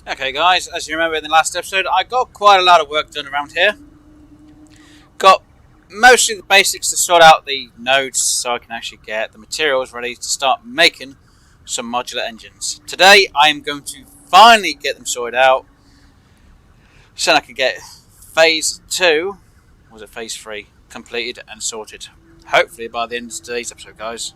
Okay guys, as you remember in the last episode, I got quite a lot of work done around here. Got mostly the basics to sort out the nodes so I can actually get the materials ready to start making some modular engines. Today I am going to finally get them sorted out so I can get phase 2, or was it phase 3, completed and sorted. Hopefully by the end of today's episode, guys.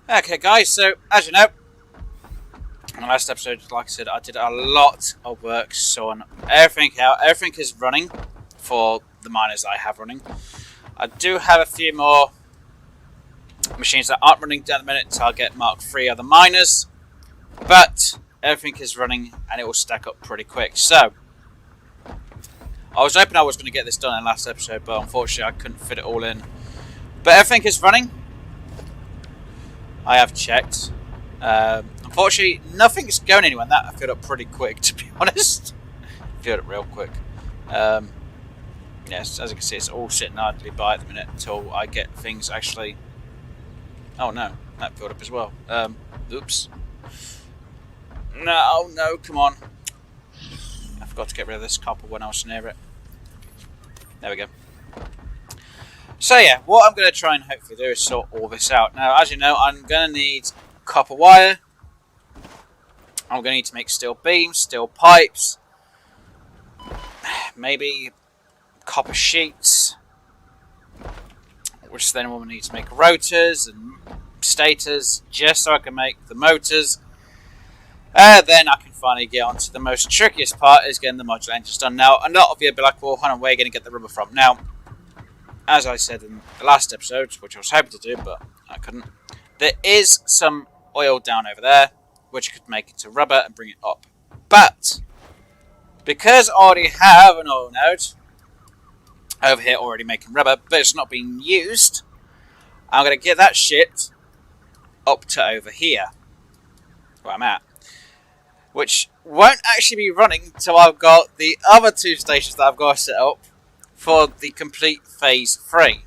Okay guys, so as you know, in the last episode, like I said, I did a lot of work sorting everything out. Everything is running for the miners I have running. I do have a few more machines that aren't running at the minute until I get Mark 3 other miners, but everything is running and it will stack up pretty quick. So I was hoping I was going to get this done in the last episode, but unfortunately I couldn't fit it all in. But everything is running. I have checked. Unfortunately, nothing's going anywhere. That I filled up pretty quick, to be honest. Filled up real quick. Yes, as you can see, it's all sitting idly by at the minute until I get things actually. Oh no, that filled up as well. Oops. No, come on. I forgot to get rid of this copper when I was near it. There we go. So yeah, what I'm going to try and hopefully do is sort all this out. Now, as you know, I'm going to need copper wire. I'm going to need to make steel beams, steel pipes, maybe copper sheets, which then we'll need to make rotors and stators, just so I can make the motors. Then I can finally get on to the most trickiest part, is getting the modular engines done. Now, a lot of you will be like, well, hold on, where are you going to get the rubber from? Now, as I said in the last episode, which I was hoping to do, but I couldn't, there is some oil down over there, which I could make into rubber and bring it up. But, because I already have an oil node over here already making rubber, but it's not being used, I'm going to get that shit up to over here, where I'm at. Which won't actually be running until I've got the other two stations that I've got to set up for the complete phase 3.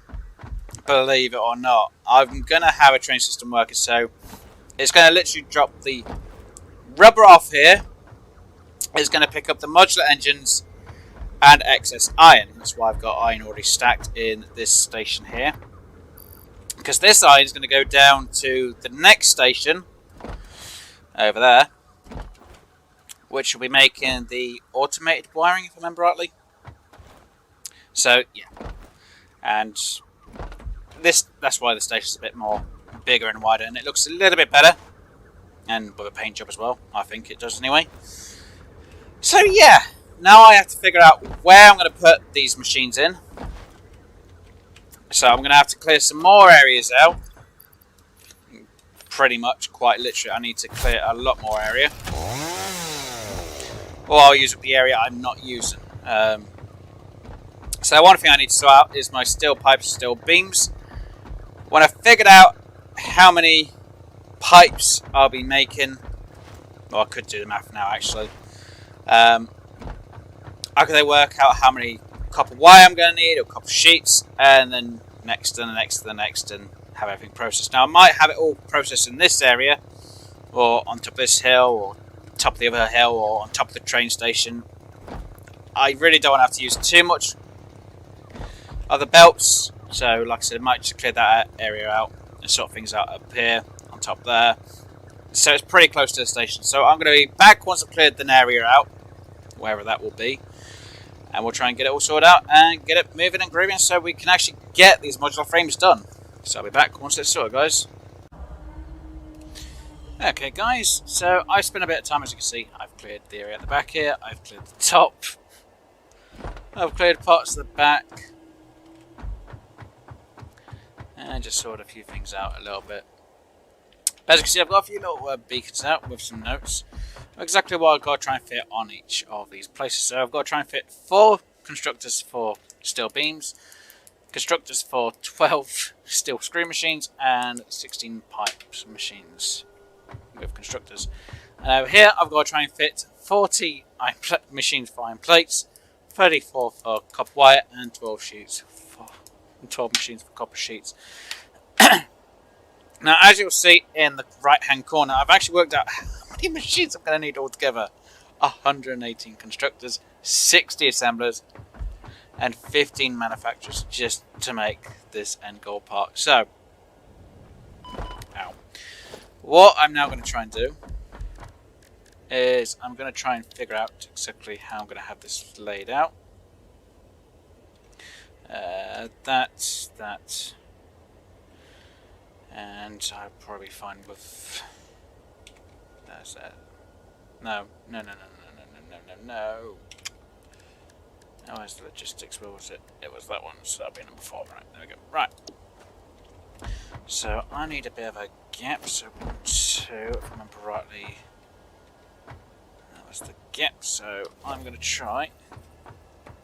Believe it or not, I'm going to have a train system working, so it's going to literally drop the rubber off here. It's going to pick up the modular engines and excess iron. That's why I've got iron already stacked in this station here, because this iron is going to go down to the next station over there, which will be making the automated wiring, if I remember rightly. So yeah, and that's why the station's a bit more bigger and wider, and it looks a little bit better, and with a paint job as well. I think it does anyway. So yeah, now I have to figure out where I'm going to put these machines in. So I'm going to have to clear some more areas out. Pretty much, quite literally, I need to clear a lot more area, or I'll use up the area I'm not using. So one thing I need to sort out is my steel pipes, steel beams. When I figured out how many pipes I'll be making, well, I could do the math now actually. I could work out how many copper wire I'm going to need, or copper sheets, and then next and the next and the next, and have everything processed. Now I might have it all processed in this area, or on top of this hill, or top of the other hill, or on top of the train station. I really don't want to have to use too much other belts, so like I said, I might just clear that area out and sort things out up here on top there. So it's pretty close to the station, so I'm going to be back once I've cleared the area out, wherever that will be, and we'll try and get it all sorted out and get it moving and grooving so we can actually get these modular frames done. So I'll be back once it's sorted, guys. Okay guys, so I spent a bit of time, as you can see. I've cleared the area at the back here, I've cleared the top, I've cleared parts of the back, and just sort a few things out a little bit. But as you can see, I've got a few little beacons out with some notes of exactly what I've got to try and fit on each of these places. So I've got to try and fit 4 constructors for steel beams, constructors for 12 steel screw machines, and 16 pipes machines with constructors. And over here I've got to try and fit 40 machines for iron plates, 34 for copper wire, and 12 sheets for and 12 machines for copper sheets. Now, as you'll see in the right-hand corner, I've actually worked out how many machines I'm going to need altogether. 118 constructors, 60 assemblers, and 15 manufacturers just to make this end goal part. So, what I'm now going to try and do is I'm going to try and figure out exactly how I'm going to have this laid out. That, and I'll probably find with. There's that. No. Oh, where's the logistics? Where was it? It was that one, so that'll be number 4, right? There we go. Right. So I need a bit of a gap, so 1, 2, if I remember rightly. That was the gap, so I'm going to try.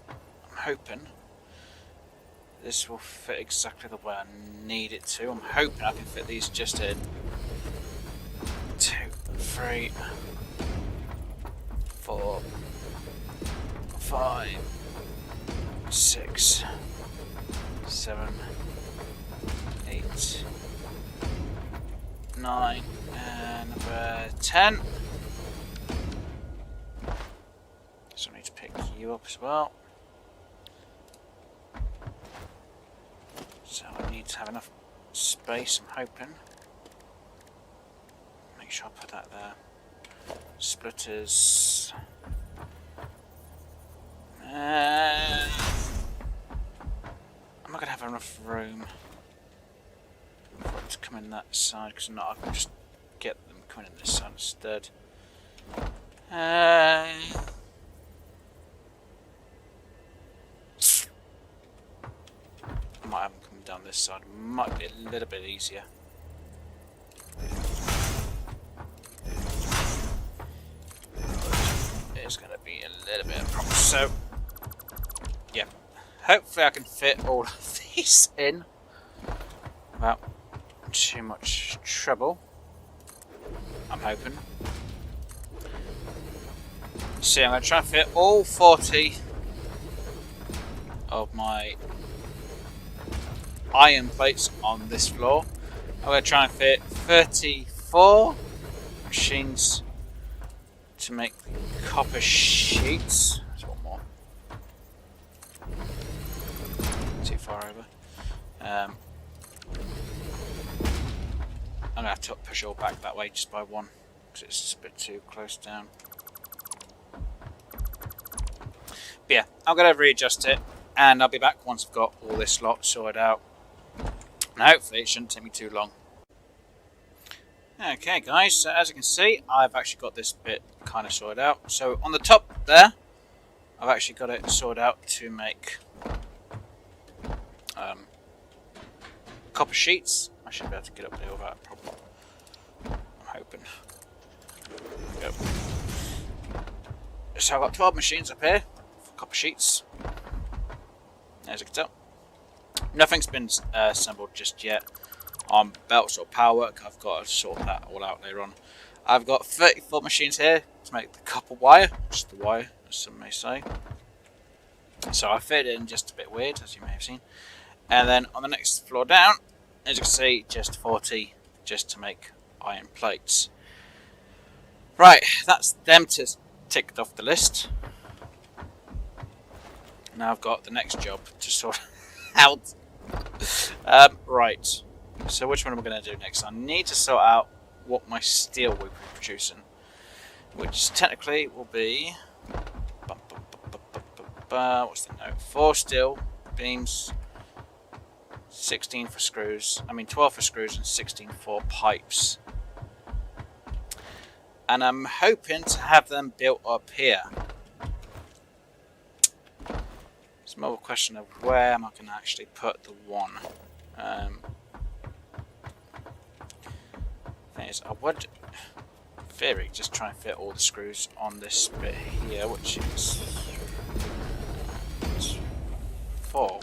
I'm hoping this will fit exactly the way I need it to. I'm hoping I can fit these just in. 2, 3, 4, 5, 6, 7, 8, 9, and number 10. So I need to pick you up as well. So I need to have enough space, I'm hoping. Make sure I put that there. Splitters. I'm not going to have enough room for it to come in that side, because if not, I can just get them coming in this side instead. I might have them coming down this side. Might be a little bit easier. It's going to be a little bit of a problem. So, yeah. Hopefully I can fit all of these in without too much trouble. I'm hoping. So I'm going to try and fit all 40 of my iron plates on this floor. I'm going to try and fit 34 machines to make the copper sheets. There's one more. Too far over. I'm going to have to push it all back that way just by one, because it's a bit too close down. But yeah, I'm going to readjust it, and I'll be back once I've got all this lot sorted out. And hopefully it shouldn't take me too long. Okay guys, so as you can see, I've actually got this bit kind of sorted out. So on the top there, I've actually got it sorted out to make copper sheets. I should be able to get up there without a problem. I'm hoping. There we go. So I've got 12 machines up here for copper sheets. As you can tell. Nothing's been assembled just yet on belts or power work. I've got to sort that all out later on. I've got 34 machines here to make the copper wire, just the wire, as some may say. So I fit it in just a bit weird, as you may have seen. And then on the next floor down, as you can see, just 40 just to make iron plates. Right, that's them ticked off the list. Now I've got the next job to sort out. Right, so which one am I going to do next? I need to sort out what my steel will be producing, which technically will be what's the note? 4 steel beams, 16 for screws. 12 for screws and 16 for pipes. And I'm hoping to have them built up here. It's more of a question of where am I going to actually put the one. Thing is, I would, in theory, just try and fit all the screws on this bit here, which is 4.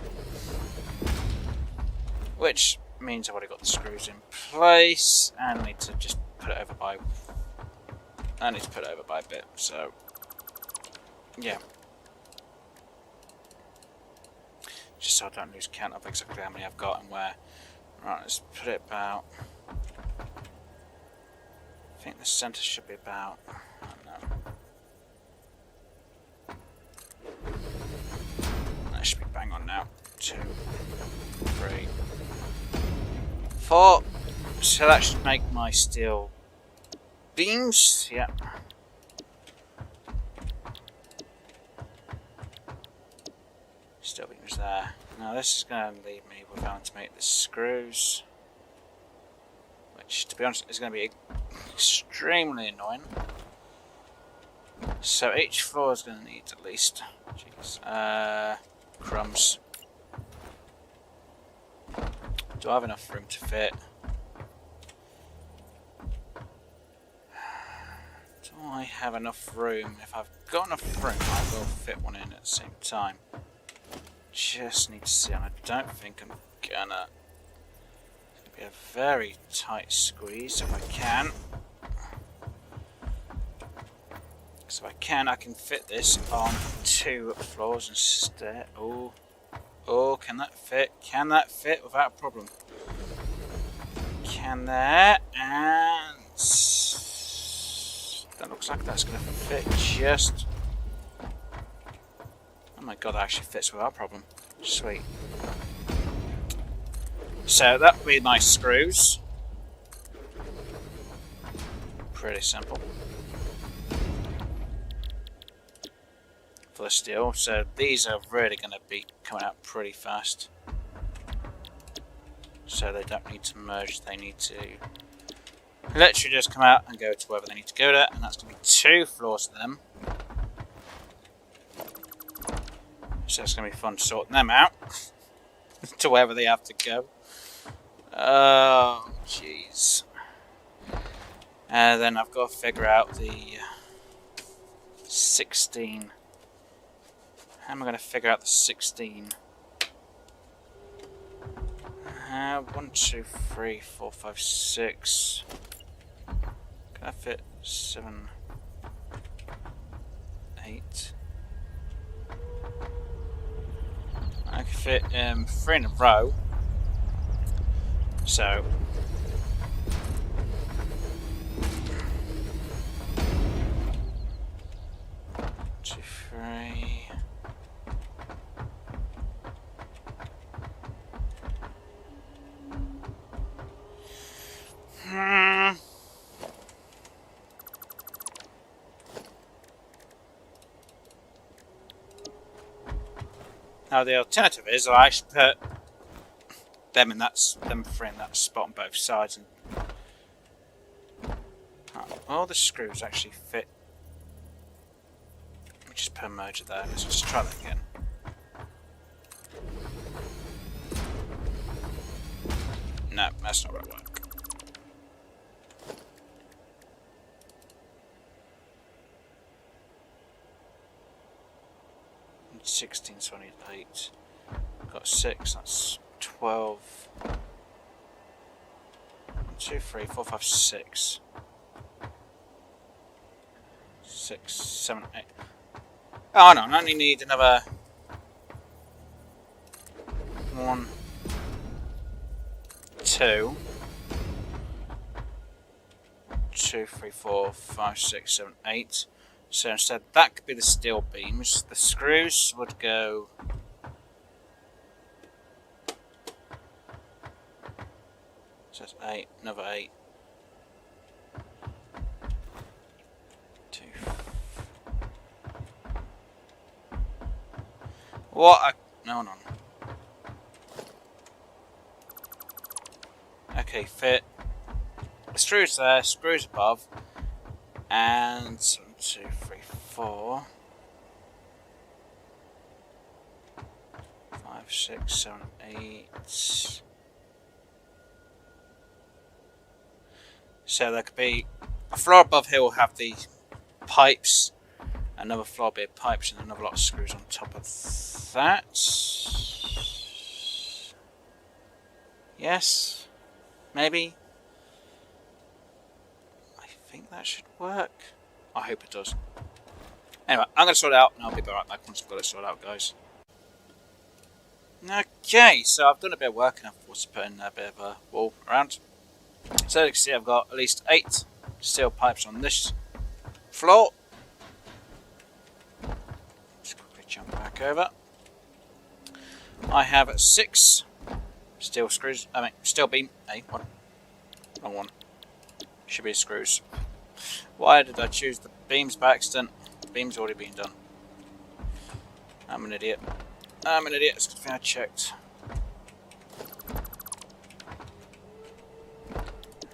Which means I've already got the screws in place, and I need to just put it over by. I need to put it over by a bit. So, yeah. just so I don't lose count of exactly how many I've got and where. Right, let's put it about. I think the centre should be about. I don't know. That should be bang on now. 2, 3, 4. So that should make my steel beams. Yeah. Steel beams there. Now this is going to leave me with having to make the screws, which, to be honest, is going to be extremely annoying. So each floor is going to need at least, crumbs. Do I have enough room to fit? Do I have enough room? If I've got enough room, I will fit one in at the same time. Just need to see, and I don't think I'm gonna. It's gonna be a very tight squeeze if I can. So if I can, I can fit this on 2 floors instead. Oh, can that fit? Can that fit without a problem? Can that? And that looks like that's gonna fit just. Oh my god, that actually fits without a problem. Sweet. So that would be my screws. Pretty simple. For the steel. So these are really going to be coming out pretty fast. So they don't need to merge, they need to literally just come out and go to wherever they need to go to. And that's going to be 2 floors of them. So it's going to be fun sorting them out to wherever they have to go. Oh, jeez. And then I've got to figure out the 16. How am I going to figure out the 16? 1, 2, 3, 4, 5, 6. Can I fit 7, 8? I can fit 3 in a row. So 2, 3. Now the alternative is I should put them 3 in that spot on both sides, and all the screws actually fit. Let me just put a merger there. Let's just try that again. No, that's not going to work. 16, so I need 8. Got 6, that's 12. 1, 2, 3, 4, 5, 6. 6, 7, 8. Oh no, I only need another 1, 2, 2, 3, 4, 5, 6, 7, 8. So instead, that could be the steel beams. The screws would go. So that's 8, another 8. 2. What? No. Okay, fit. The screws there, screws above, and 1, 2, 3, 4, 5, 6, 7, 8. So there could be a floor above here will have the pipes, another floor will be pipes, and another lot of screws on top of that. Yes, maybe. I think that should work. I hope it does. Anyway, I'm going to sort it out and I'll be right back once I've got it sorted out, guys. Okay, so I've done a bit of work and I've also put in a bit of a wall around. So you can see I've got at least 8 steel pipes on this floor. Just quickly jump back over. I have 6 steel screws, steel beam, one, wrong one, should be screws. Why did I choose the beams by accident? The beam's already been done. I'm an idiot. It's a good thing I checked.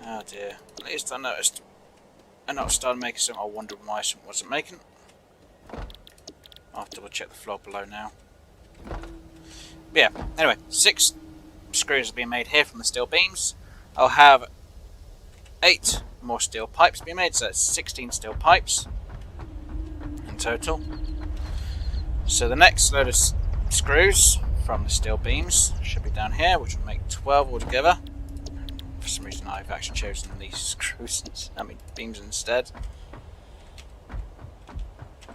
Oh dear. At least I noticed. I not started making something I wondered why something wasn't making. I'll have to double check the floor below now. But yeah, anyway, 6 screws have been made here from the steel beams. I'll have 8 more steel pipes being made, so that's 16 steel pipes in total. So the next load of screws from the steel beams should be down here, which will make 12 altogether. For some reason I've actually chosen these screws, beams instead.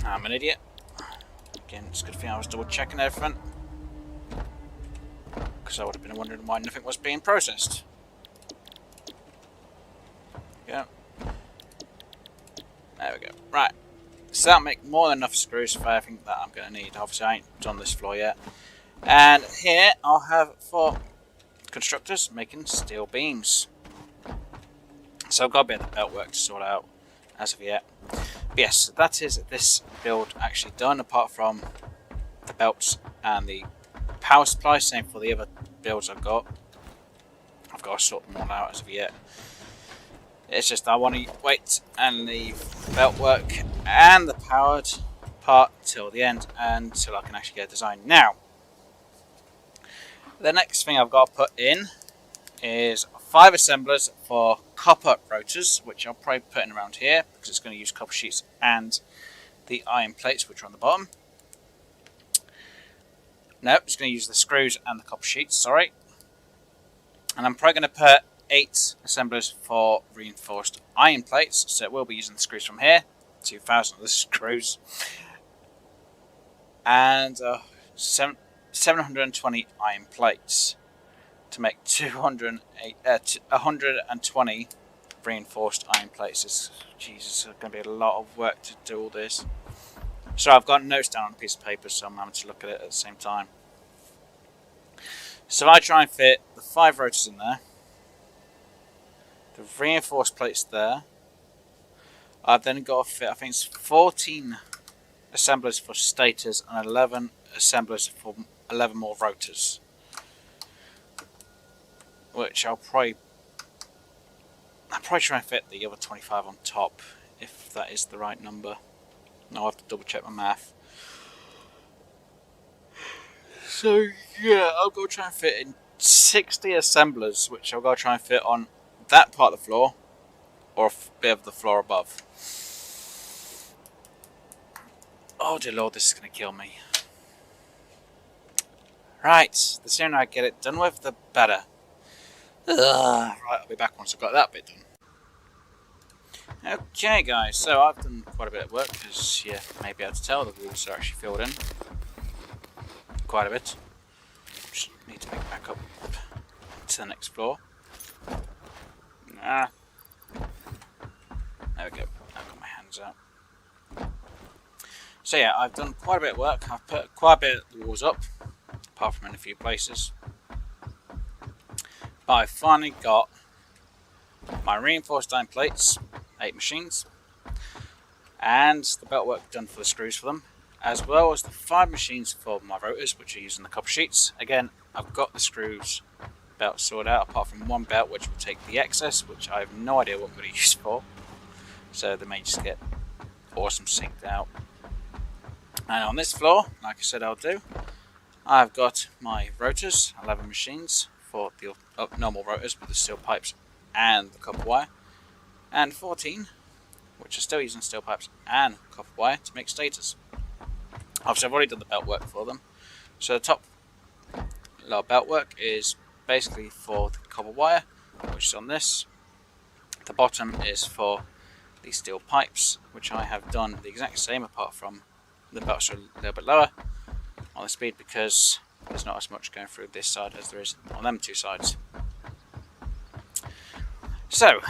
I'm an idiot. Again, it's a good thing I was double checking everything, because I would have been wondering why nothing was being processed. Yeah. There we go. Right. So that'll make more than enough screws for everything that I'm going to need. Obviously I ain't done this floor yet. And here I'll have 4 constructors making steel beams. So I've got a bit of the belt work to sort out as of yet. But yes, that is this build actually done, apart from the belts and the power supply. Same for the other builds I've got. I've got to sort them all out as of yet. It's just I want to wait and leave the belt work and the powered part till the end, until I can actually get a design. Now, the next thing I've got to put in is 5 assemblers for copper rotors, which I'll probably put in around here because it's going to use copper sheets and the iron plates, which are on the bottom. No, it's going to use the screws and the copper sheets, sorry. And I'm probably going to put 8 assemblers for reinforced iron plates, so we'll be using the screws from here, 2,000 of the screws, and 720 iron plates to make 120 reinforced iron plates. Jesus, there's going to be a lot of work to do all this. So I've got notes down on a piece of paper, so I'm having to look at it at the same time. So I try and fit the 5 rotors in there, the reinforced plates there. I've then got to fit, I think it's 14 assemblers for stators and 11 assemblers for 11 more rotors, which I'll probably try and fit the other 25 on top, if that is the right number. I'll have to double check my math. So yeah, I'll go try and fit in 60 assemblers, which I'll go try and fit on that part of the floor, or a bit of the floor above. Oh dear Lord, this is going to kill me. Right, the sooner I get it done with, the better. Right, I'll be back once I've got that bit done. Okay guys, so I've done quite a bit of work, as you may be able to tell, the walls are actually filled in. Quite a bit. Just need to make it back up to the next floor. There we go, I've got my hands out. So yeah, I've done quite a bit of work. I've put quite a bit of the walls up, apart from in a few places. But I've finally got my reinforced iron plates, 8 machines, and the belt work done for the screws for them, as well as the 5 machines for my rotors, which are using the copper sheets. Again, I've got the screws belt sorted out, apart from one belt which will take the excess, which I have no idea what I'm going to use for, so they may just get awesome synced out. And on this floor, like I said I'll do, I've got my rotors, 11 machines for the normal rotors with the steel pipes and the copper wire, and 14 which are still using steel pipes and copper wire to make stators. Obviously I've already done the belt work for them, so the top lot of belt work is basically for the copper wire, which is on this. The bottom is for the steel pipes, which I have done the exact same, apart from the belts are a little bit lower on the speed, because there's not as much going through this side as there is on them two sides. So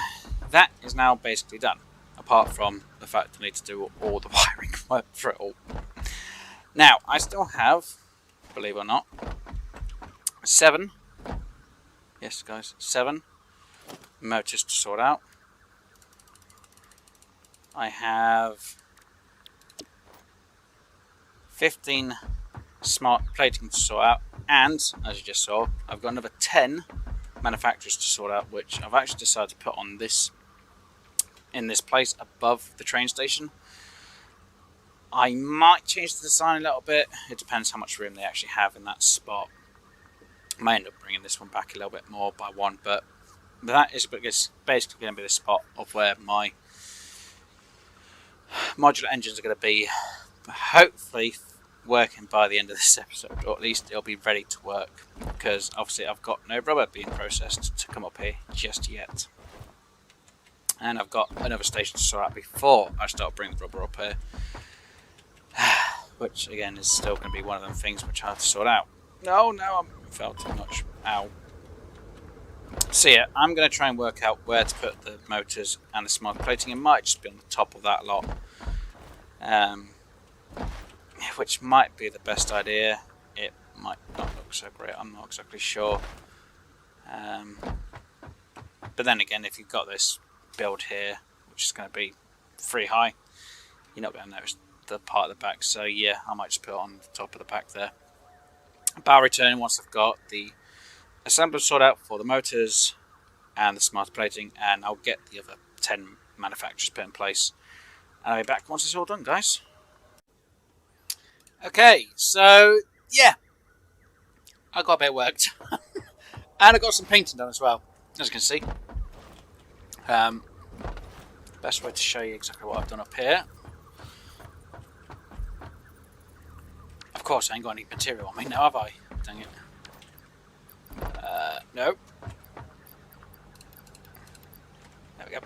that is now basically done, apart from the fact I need to do all the wiring work for it all. Now I still have, believe it or not, 7 motors to sort out. I have 15 smart plating to sort out, and as you just saw, I've got another 10 manufacturers to sort out, which I've actually decided to put on this, in this place above the train station. I might change the design a little bit. It depends how much room they actually have in that spot. I might end up bringing this one back a little bit more by one, but that is basically going to be the spot of where my modular engines are going to be, hopefully working by the end of this episode, or at least it'll be ready to work, because obviously I've got no rubber being processed to come up here just yet, and I've got another station to sort out before I start bringing the rubber up here, which again is still going to be one of them things which I have to sort out. No, I fell too much. Ow. So yeah, I'm going to try and work out where to put the motors and the smart plating. It might just be on the top of that lot, which might be the best idea. It might not look so great, I'm not exactly sure. But then again, if you've got this build here, which is going to be free high, you're not going to notice the part of the back. So yeah, I might just put it on the top of the back there. Power return once I've got the assembler sorted out for the motors and the smart plating, and I'll get the other 10 manufacturers put in place. And I'll be back once it's all done, guys. Okay, so yeah, I got a bit worked, and I got some painting done as well, as you can see. Best way to show you exactly what I've done up here. Of course, I ain't got any material on me now, have I? Dang it. No. There we go.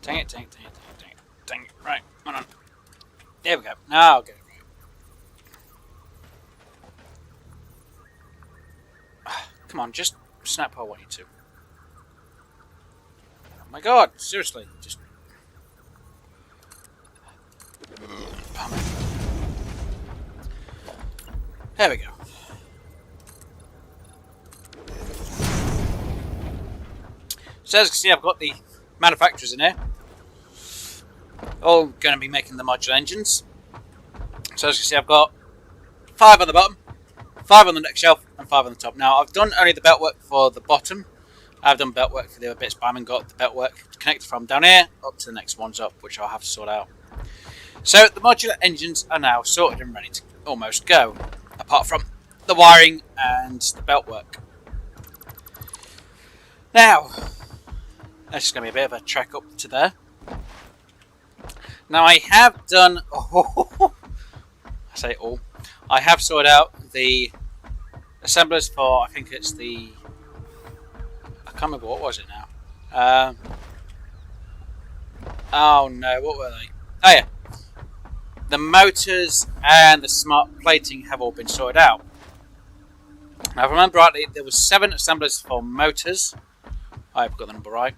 Dang it. Right, hold on. There we go. Now I'll get it right. Come on, just snap how I want you to. Oh my god, seriously, just... There we go. So as you can see, I've got the manufacturers in here, all going to be making the modular engines. So as you can see, I've got 5 on the bottom, 5 on the next shelf, and 5 on the top. Now I've done only the belt work for the bottom. I've done belt work for the other bits, but I haven't got the belt work connected from down here up to the next ones up, which I'll have to sort out. So the modular engines are now sorted and ready to almost go, apart from the wiring and the belt work. Now, that's just going to be a bit of a trek up to there. Now I have done, I have sorted out the assemblers for, I think it's the, I can't remember, what was it now? Oh no, what were they? Oh yeah. The motors and the smart plating have all been sorted out. Now, if I remember rightly, there was 7 assemblers for motors. I've got the number right.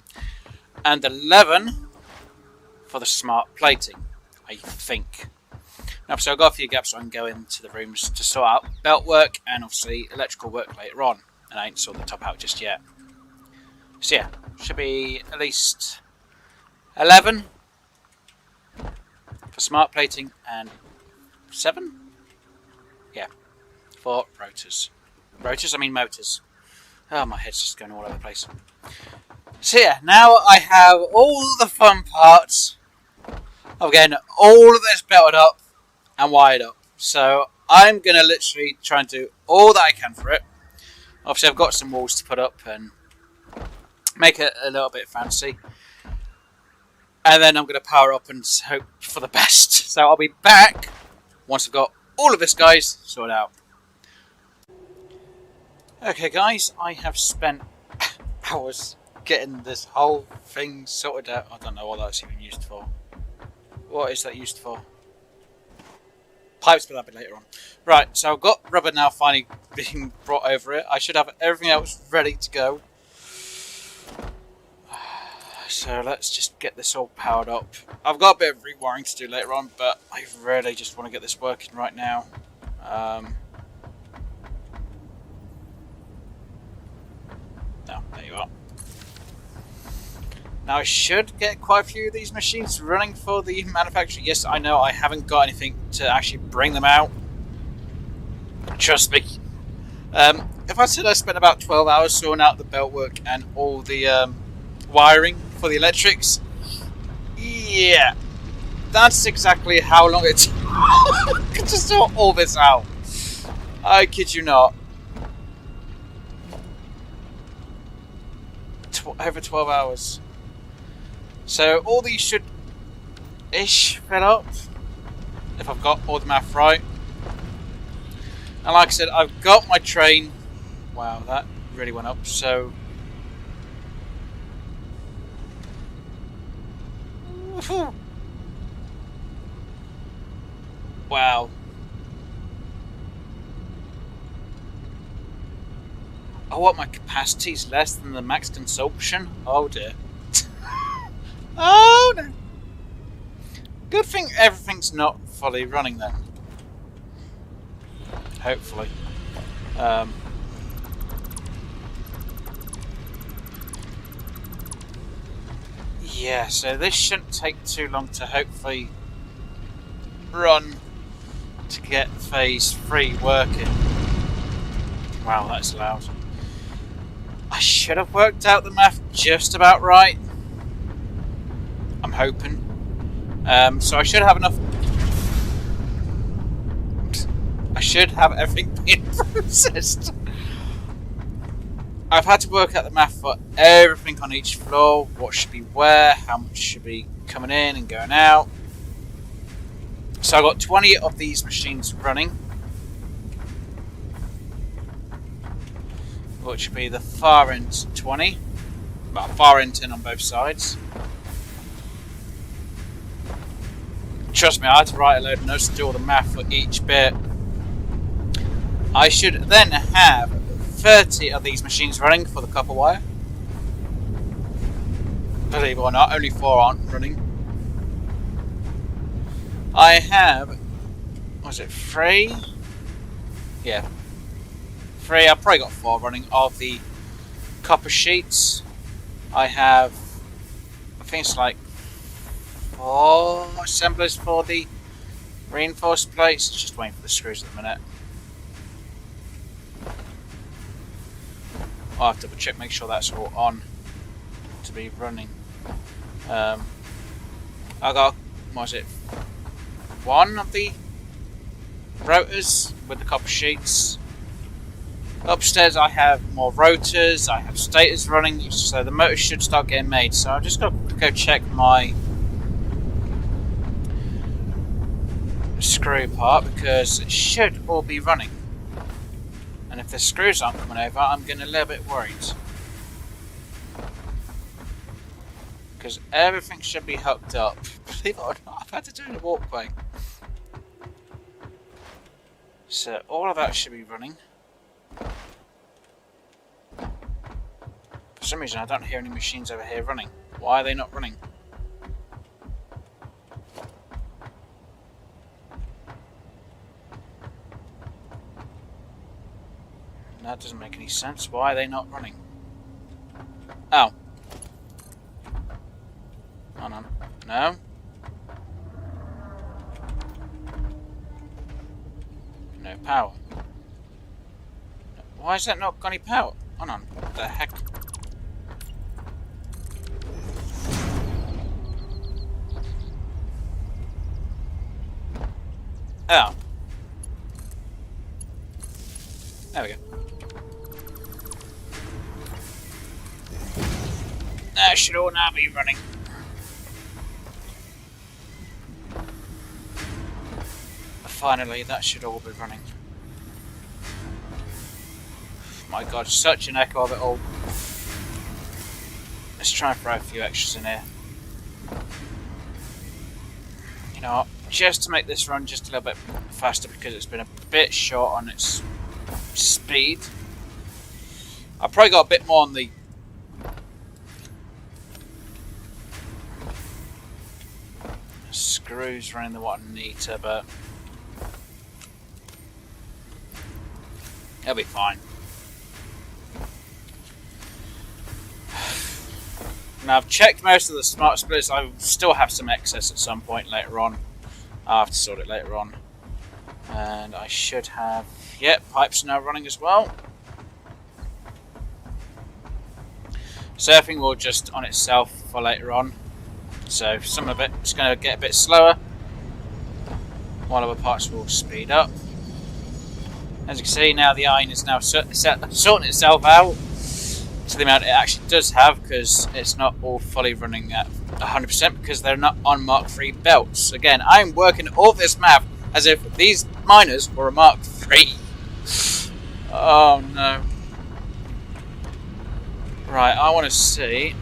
And 11 for the smart plating, I think. Now, so I've got a few gaps so I can go into the rooms to sort out belt work and obviously electrical work later on. And I ain't sorted the top out just yet. So yeah, should be at least 11 for smart plating and 7? Yeah, for rotors. Rotors, I mean motors. Oh, my head's just going all over the place. So yeah, now I have all the fun parts of getting all of this belted up and wired up. So I'm going to literally try and do all that I can for it. Obviously I've got some walls to put up and make it a little bit fancy. And then I'm going to power up and hope for the best. So I'll be back once I've got all of this, guys, sorted out. Okay, guys, I have spent hours getting this whole thing sorted out. I don't know what that's even used for. What is that used for? Pipes, but that'll be later on. Right, so I've got rubber now finally being brought over it. I should have everything else ready to go. So let's just get this all powered up. I've got a bit of rewiring to do later on, but I really just want to get this working right now. No, there you are. Now I should get quite a few of these machines running for the manufacturer. Yes, I know I haven't got anything to actually bring them out. Trust me. If I said I spent about 12 hours sorting out the beltwork and all the wiring for the electrics, yeah, that's exactly how long it took to sort all this out. I kid you not. Over 12 hours. So all these should ish fill up if I've got all the math right. And like I said, I've got my train. Wow, that really went up. So wow. Oh, what, my capacity is less than the max consumption? Oh dear. Oh no. Good thing everything's not fully running then. Hopefully. Yeah, so this shouldn't take too long to hopefully run to get phase 3 working. Wow, that's loud. I should have worked out the math just about right. I'm hoping. So I should have enough. I should have everything being processed. I've had to work out the math for everything on each floor. What should be where, how much should be coming in and going out. So I've got 20 of these machines running, which would be the far end 20. Well, far end 10 on both sides. Trust me, I had to write a load of notes to do all the math for each bit. I should then have 30 of these machines running for the copper wire. Believe it or not, only 4 aren't running. I have, was it 3? Yeah, 3. I've probably got 4 running of the copper sheets. I have, I think it's like 4 assemblers for the reinforced plates. Just waiting for the screws at the minute. I'll have to double check, make sure that's all on to be running. I got, what was it, 1 of the rotors with the copper sheets. Upstairs I have more rotors, I have stators running, so the motors should start getting made. So I've just got to go check my screw part because it should all be running. And if the screws aren't coming over, I'm getting a little bit worried. Because everything should be hooked up. Believe it or not, I've had to do a walkway. So all of that should be running. For some reason I don't hear any machines over here running. Why are they not running? That doesn't make any sense. Why are they not running? Oh. Hold on. No. No power. Why is that not got any power? Hold on. What the heck? Oh. There we go. That should all now be running. Finally, that should all be running. My god, such an echo of it all. Let's try and throw a few extras in here. you know what, just to make this run just a little bit faster because it's been a bit short on its speed. I've probably got a bit more on the screws running the water neater, but it'll be fine. Now I've checked most of the smart splitters. I still have some excess at some point later on. I'll have to sort it later on. And I should have, yep, pipes now running as well. Surfing will just on itself for later on. So some of it is going to get a bit slower, while other parts will speed up. As you can see now, the iron is now sorting itself out to the amount it actually does have, because it's not all fully running at 100% because they're not on Mark III belts. Again, I'm working all this math as if these miners were a Mark III. Oh no. Right, I want to see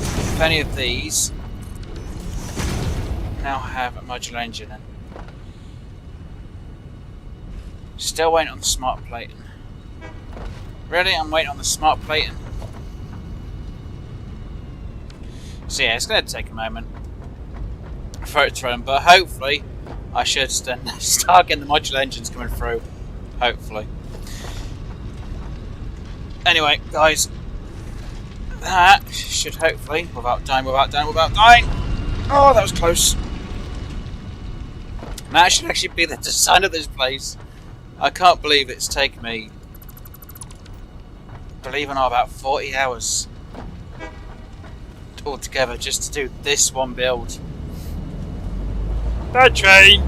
if any of these now have a modular engine in. Still waiting on the smart plating. Really? I'm waiting on the smart plating. So yeah, it's going to take a moment for it to run, but hopefully I should then start getting the modular engines coming through. Hopefully. Anyway, guys, that should hopefully, without dying, oh, that was close. That should actually be the design of this place. I can't believe it's taken me, believe it or not, about 40 hours altogether just to do this one build. That train!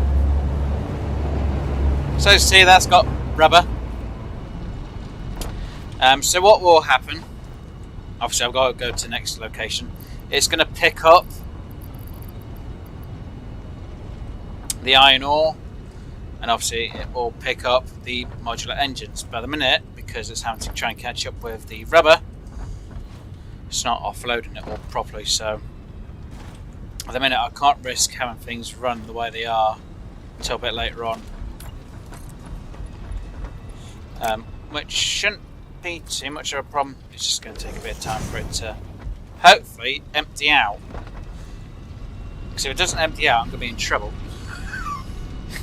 So see, that's got rubber. So what will happen, obviously I've got to go to the next location, it's going to pick up the iron ore, and obviously it will pick up the modular engines. But at the minute, because it's having to try and catch up with the rubber, it's not offloading it all properly, so at the minute I can't risk having things run the way they are until a bit later on, which shouldn't be too much of a problem. It's just going to take a bit of time for it to hopefully empty out, because if it doesn't empty out I'm going to be in trouble.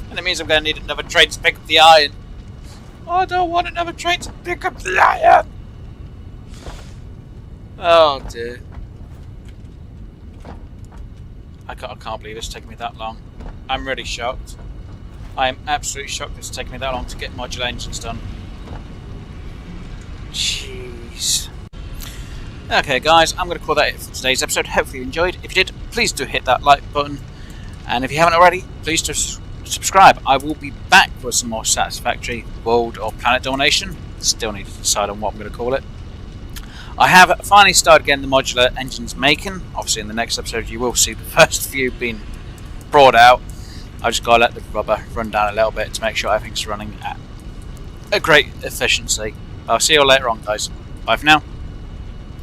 And it means I'm going to need another train to pick up the iron. I don't want another train to pick up the iron. Oh dear. I can't believe it's taken me that long. I'm really shocked. I am absolutely shocked it's taken me that long to get modular engines done. Jeez. Okay guys, I'm going to call that it for today's episode. Hopefully you enjoyed. If you did, please do hit that like button. And if you haven't already, please just subscribe. I will be back for some more Satisfactory, World or Planet Domination. Still need to decide on what I'm going to call it. I have finally started getting the modular engines making. Obviously in the next episode you will see the first few being brought out. I've just got to let the rubber run down a little bit to make sure everything's running at a great efficiency. I'll see you all later on guys. Bye for now.